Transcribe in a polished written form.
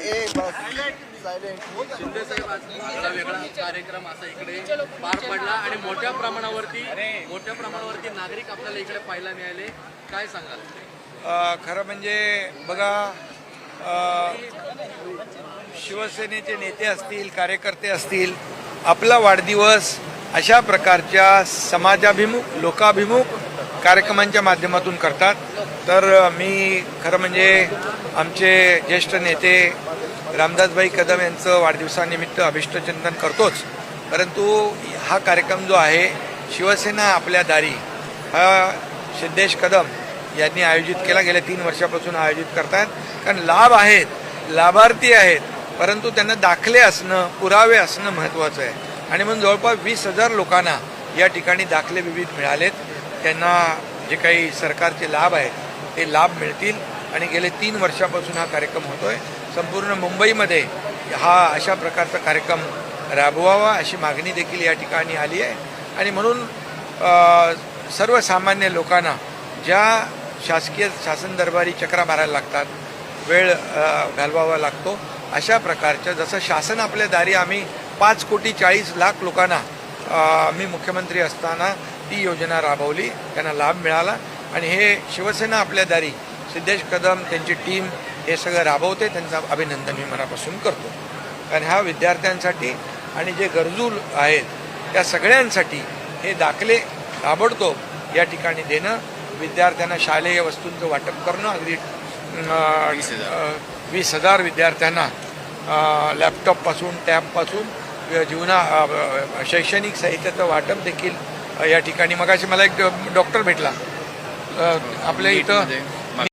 शिंदे साहेब आज वेगळा कार्यक्रम असा इकडे पार पडला आणि मोठ्या प्रमाणावरती नागरिक आपल्याला इकडे पाहायला मिळाले. काय सांगाल? खरं म्हणजे बघा, शिवसेनेचे नेते असतील, कार्यकर्ते असतील, आपला वाढदिवस अशा प्रकारच्या समाजाभिमुख, लोकाभिमुख कार्यक्रमांच्या माध्यमातून करतात. तर मी खरं म्हणजे आमचे ज्येष्ठ नेते रामदासभाई कदम यांचं वाढदिवसानिमित्त अभिष्टचिंतन करतोच, परंतु हा कार्यक्रम जो आहे शिवसेना आपल्या दारी हा सिद्धेश कदम यांनी आयोजित केला. गेल्या 3 वर्षापासून आयोजित करतात. कारण लाभ आहेत, लाभार्थी आहेत, परंतु त्यांना दाखले असणं, पुरावे असणं महत्त्वाचं आहे. आणि म्हणून जवळपास 20,000 लोकांना या ठिकाणी दाखले विविध मिळालेत. त्यांना जे काही सरकारचे लाभ आहेत ते लाभ मिळतील. आणि गेले 3 वर्षापासून हा कार्यक्रम होतोय. संपूर्ण मुंबईमध्ये हा अशा प्रकारचा कार्यक्रम राबवावा अशी मागणी देखील या ठिकाणी आली आहे. आणि म्हणून सर्वसामान्य लोकांना ज्या शासकीय शासन दरबारी चक्रा मारायला लागतात, वेळ घालवावा लागतो, अशा प्रकारच्या जसं शासन आपल्या दारी आम्ही 5,40,00,000 लोकांना मी मुख्यमंत्री असताना ती योजना राबवली, त्यांना लाभ मिळाला. आणि हे शिवसेना आपल्या दारी सिद्धेश कदम त्यांची टीम हे सगळं राबवते. त्यांचं अभिनंदन मी मनापासून करतो. कारण हा विद्यार्थ्यांसाठी आणि जे गरजू आहेत त्या सगळ्यांसाठी हे दाखले ताबडतोब या ठिकाणी देणं, विद्यार्थ्यांना शालेय वस्तूंचं वाटप करणं, अगदी 20,000 विद्यार्थ्यांना लॅपटॉपपासून टॅबपासून शैक्षणिक साहित्याचं वाटप देखील या ठिकाणी. मगाशी मला एक डॉक्टर भेटला आपल्या इथं